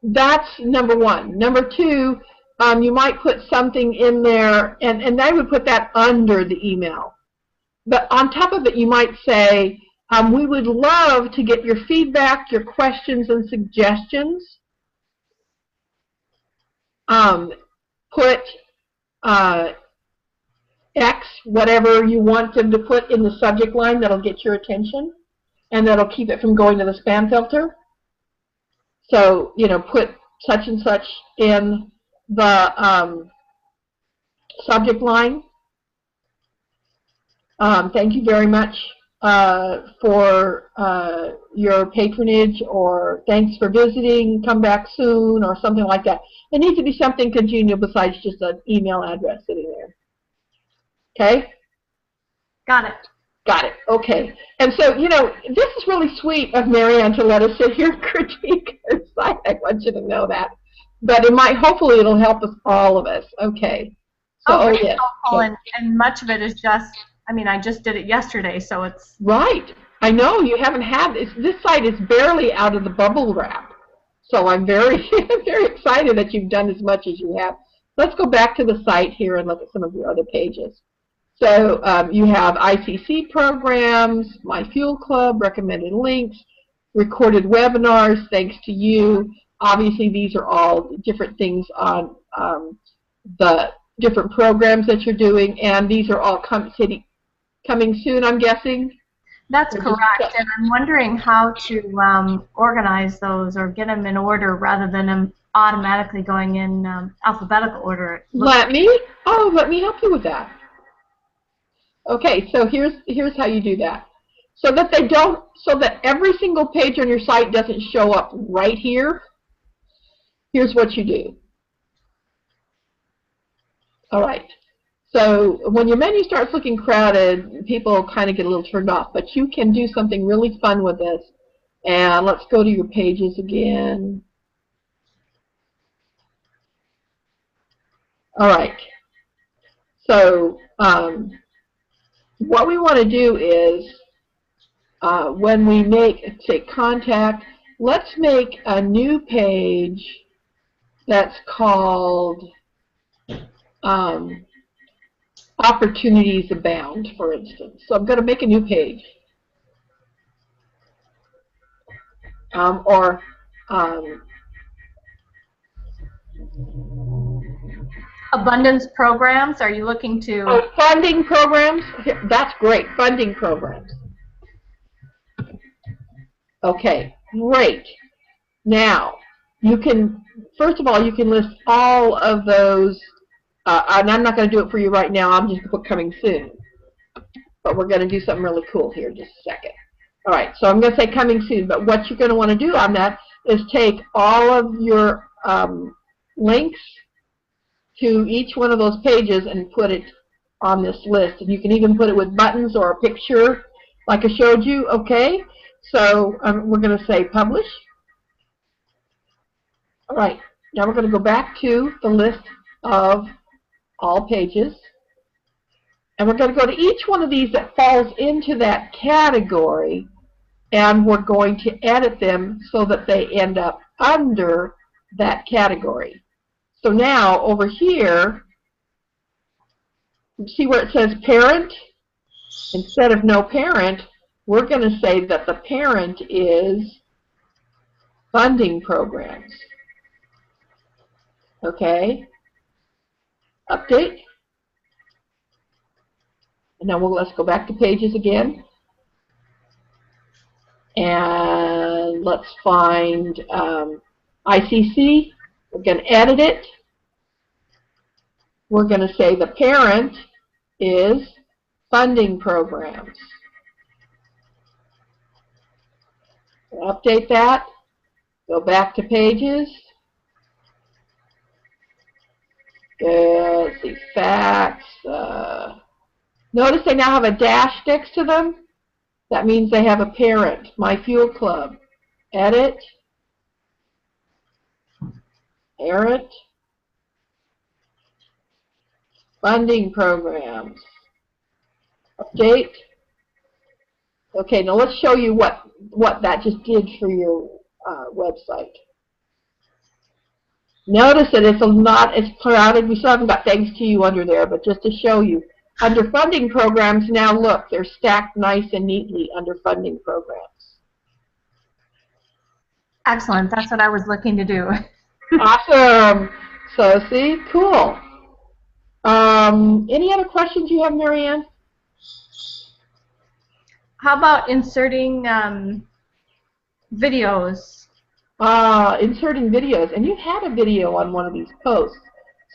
that's number one. Number two, you might put something in there, and I would put that under the email. But on top of it, you might say, we would love to get your feedback, your questions, and suggestions. Put X, whatever you want them to put in the subject line that'll get your attention, and that'll keep it from going to the spam filter. So, put such and such in the subject line. Thank you very much for your patronage, or thanks for visiting, come back soon, or something like that. It needs to be something congenial besides just an email address sitting there. Okay? Got it. Got it. Okay. And so, this is really sweet of Marianne to let us sit here and critique her site. I want you to know that. But hopefully it'll help us, all of us. Okay. So, very yes. helpful, and much of it is just, I just did it yesterday, so it's... Right. I know you haven't had this. This site is barely out of the bubble wrap. So I'm very, very excited that you've done as much as you have. Let's go back to the site here and look at some of your other pages. So you have ICC programs, My Fuel Club, recommended links, recorded webinars, thanks to you. Obviously, these are all different things on the different programs that you're doing, and these are all coming soon, I'm guessing? That's correct, and I'm wondering how to organize those or get them in order rather than them automatically going in alphabetical order. Let me help you with that. Okay, so here's how you do that. So that every single page on your site doesn't show up right here, here's what you do. All right. So when your menu starts looking crowded, people kind of get a little turned off, but you can do something really fun with this. And let's go to your pages again. All right. So what we want to do is when we say contact, let's make a new page that's called Opportunities Abound, for instance. So I'm going to make a new page. Abundance programs, are you looking to... Oh, funding programs? That's great, funding programs. Okay, great. Now, first of all, you can list all of those, and I'm not going to do it for you right now, I'm just going to put coming soon. But we're going to do something really cool here in just a second. All right, so I'm going to say coming soon, but what you're going to want to do on that is take all of your links to each one of those pages and put it on this list. And you can even put it with buttons or a picture like I showed you, okay? So we're going to say publish. All right, now we're going to go back to the list of all pages. And we're going to go to each one of these that falls into that category and we're going to edit them so that they end up under that category. So now over here, see where it says parent? Instead of no parent, we're going to say that the parent is funding programs. Okay? Update. And now let's go back to pages again. And let's find ICC. We're going to edit it. We're going to say the parent is funding programs. Update that. Go back to pages. Let's see, facts. Notice they now have a dash next to them. That means they have a parent, My Fuel Club. Edit. Parent. Funding programs. Update. Okay, now let's show you what that just did for your website. Notice that it's not as crowded. We still haven't got thanks to you under there, but just to show you. Under funding programs, now look, they're stacked nice and neatly under funding programs. Excellent. That's what I was looking to do. Awesome. So see, cool. Any other questions you have, Marianne? How about inserting videos? Inserting videos. And you had a video on one of these posts.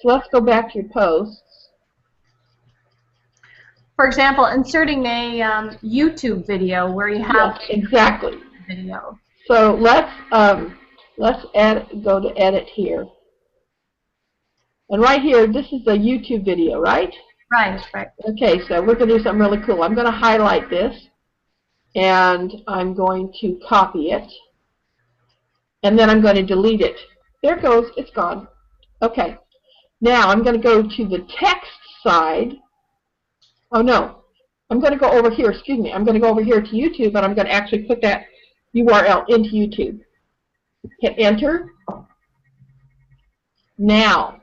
So let's go back to your posts. For example, inserting a YouTube video where you have exactly video. So let's go to edit here. And right here, this is a YouTube video, right? Right, right. Okay, so we're going to do something really cool. I'm going to highlight this, and I'm going to copy it, and then I'm going to delete it. There it goes. It's gone. Okay. Now I'm going to go to the text side. Oh, no. I'm going to go over here. Excuse me. I'm going to go over here to YouTube, and I'm going to actually put that URL into YouTube. Hit Enter. Now,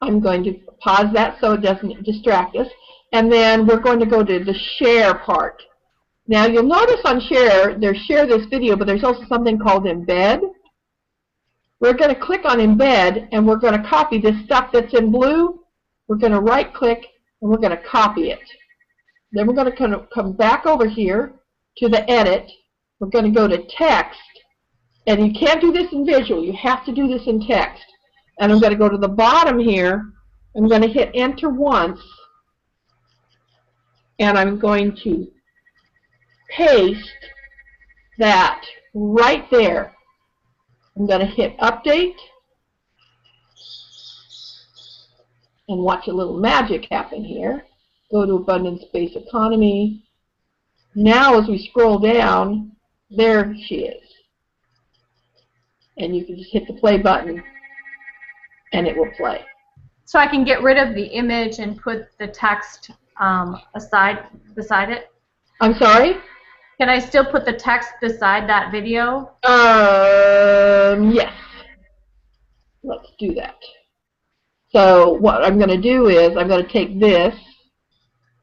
I'm going to pause that so it doesn't distract us. And then we're going to go to the share part. Now, you'll notice on share, there's share this video, but there's also something called embed. We're going to click on embed, and we're going to copy this stuff that's in blue. We're going to right-click, and we're going to copy it. Then we're going to come back over here to the edit. We're going to go to text. And you can't do this in visual. You have to do this in text. And I'm going to go to the bottom here. I'm going to hit Enter once. And I'm going to paste that right there. I'm going to hit Update. And watch a little magic happen here. Go to Abundance-Based Economy. Now as we scroll down, there she is. And you can just hit the play button and it will play. So I can get rid of the image and put the text beside it? I'm sorry? Can I still put the text beside that video? Yes. Let's do that. So what I'm going to do is I'm going to take this,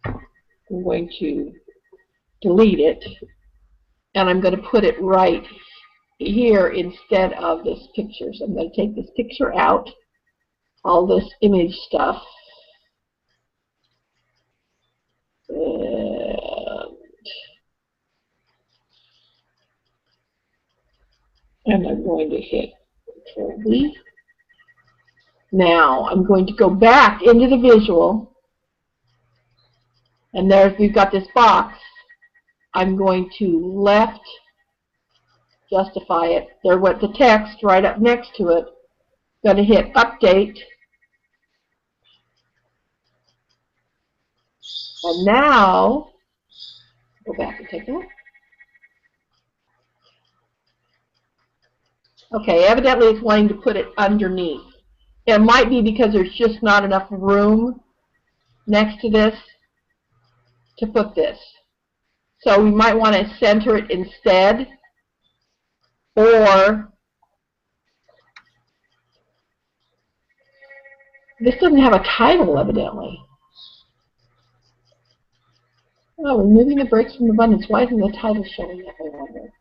I'm going to delete it, and I'm going to put it right here instead of this picture. So I'm going to take this picture out, all this image stuff, and I'm going to hit Control V. Now I'm going to go back into the visual, and there we've got this box. I'm going to left justify it. There went the text right up next to it. Going to hit Update. And now, go back and take that. Okay, evidently it's wanting to put it underneath. It might be because there's just not enough room next to this to put this. So we might want to center it instead, or this doesn't have a title, evidently. Oh, removing the breaks from abundance. Why isn't the title showing up, I wonder?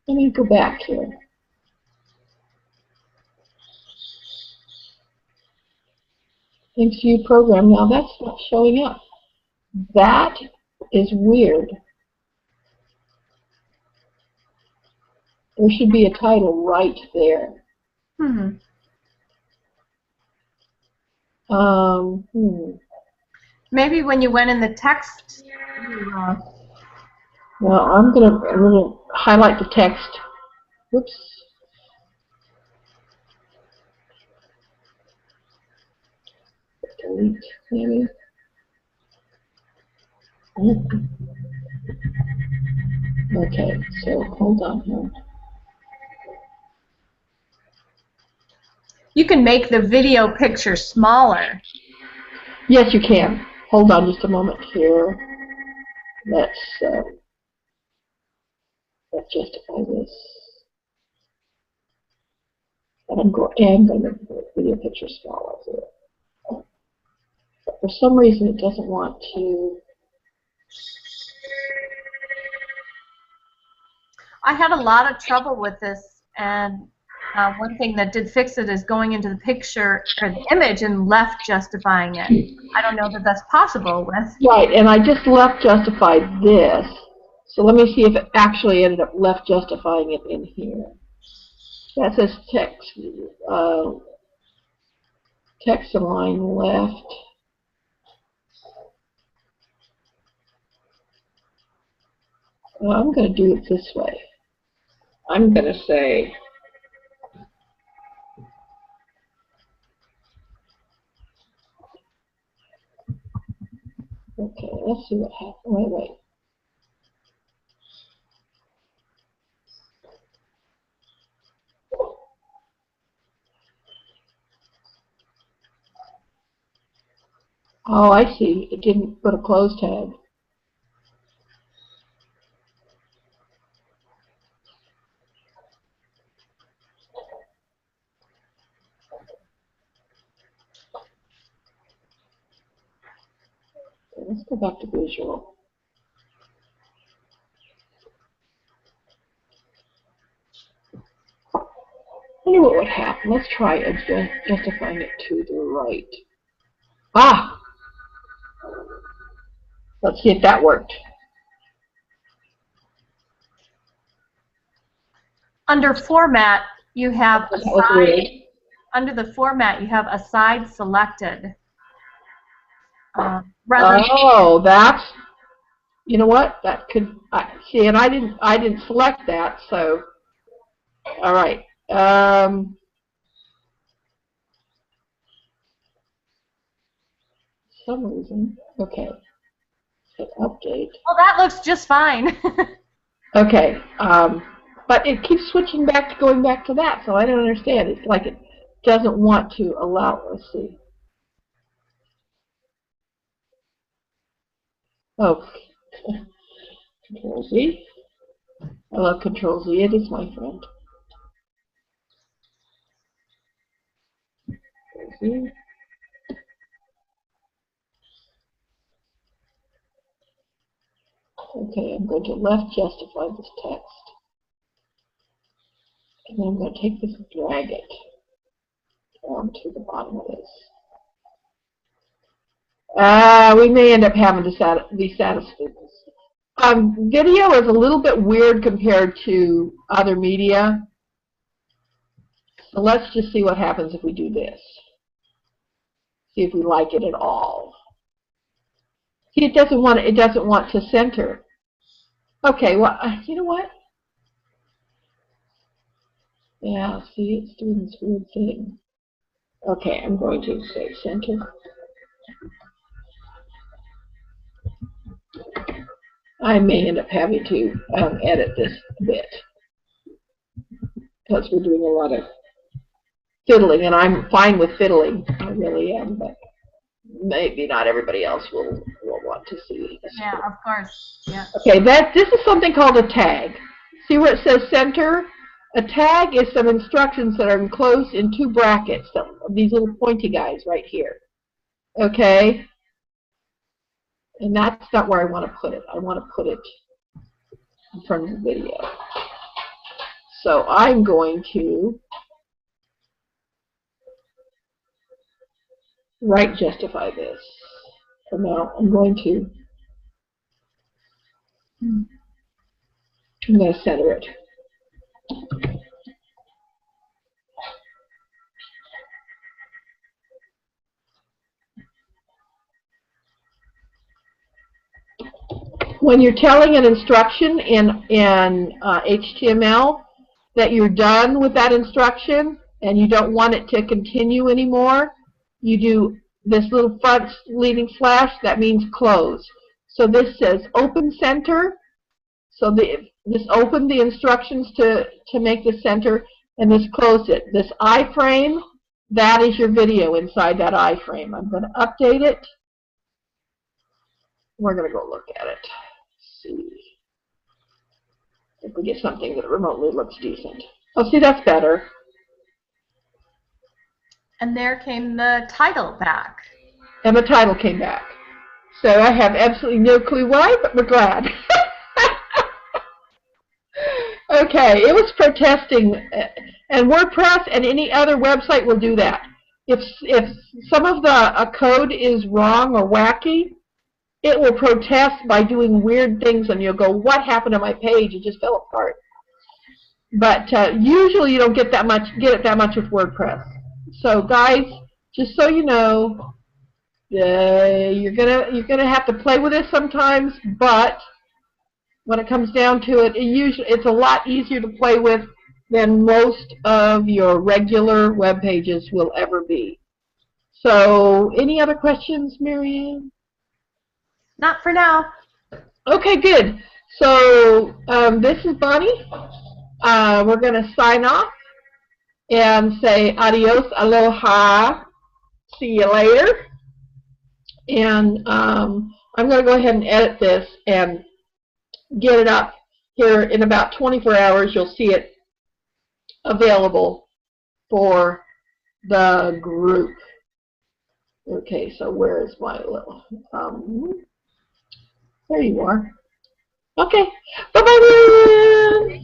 Let me go back here. Thanks to you, program. Now that's not showing up. That is weird. There should be a title right there. Maybe when you went in the text. Well, I'm gonna highlight the text. Whoops. Delete, maybe. Okay, so hold on here. You can make the video picture smaller. Yes, you can. Hold on just a moment here. Let's justify this. And I'm going to make the video picture smaller here. But for some reason, it doesn't want to. I had a lot of trouble with this, and one thing that did fix it is going into the picture or the image and left justifying it. I don't know that that's possible with. Right, and I just left justified this. So let me see if it actually ended up left justifying it in here. That says text. Text align left. Well, I'm going to do it this way. I'm going to say, okay, let's see what happens. Wait. Oh, I see. It didn't put a close tag. Okay, let's go back to visual. I wonder what would happen. Let's try justifying it to the right. Ah! Let's see if that worked. Under format, you have That was weird. under the format you have aside selected. Oh, that's. You know what? That could see, and I didn't select that. So, all right. Some reason. Okay. Hit update. Well, that looks just fine. Okay. But it keeps switching back to going back to that, so I don't understand. It's like it doesn't want to allow. Let's see. Oh. Control Z. I love Control Z. It is my friend. Control Z. Okay, I'm going to left justify this text. And then I'm going to take this and drag it down to the bottom of this. We may end up having to be satisfied. Video is a little bit weird compared to other media. So let's just see what happens if we do this. See if we like it at all. See, it doesn't want to center. Okay, well, you know what? Yeah, see, it's doing this weird thing. Okay, I'm going to say center. I may end up having to edit this a bit because we're doing a lot of fiddling, and I'm fine with fiddling. I really am, but maybe not everybody else will want to see this. Yeah, of course. Yeah. Okay, this is something called a tag. See where it says center? A tag is some instructions that are enclosed in two brackets, these little pointy guys right here. Okay? And that's not where I want to put it. I want to put it in front of the video. So I'm going to right justify this. So now I'm going to center it. When you're telling an instruction in HTML that you're done with that instruction and you don't want it to continue anymore, you do this little front leading slash. That means close. So this says open center. So this opened the instructions to make the center, and this closed it. This iframe, that is your video inside that iframe. I'm going to update it. We're going to go look at it. See if we get something that remotely looks decent. Oh, see, that's better. And there came the title back. And the title came back. So I have absolutely no clue why, but we're glad. Okay, it was for testing, and WordPress and any other website will do that. If some of the code is wrong or wacky, it will protest by doing weird things, and you'll go, what happened to my page? It just fell apart. But usually you don't get it that much with WordPress. So guys, just so you know, you're gonna have to play with this sometimes, but when it comes down to it, it's a lot easier to play with than most of your regular web pages will ever be. So, any other questions, Marianne? Not for now. Okay, good. So, this is Bonnie. We're going to sign off and say adios, aloha, see you later. And I'm going to go ahead and edit this and get it up here in about 24 hours. You'll see it available for the group. Okay, so where is my little, there you are. Okay, bye-bye.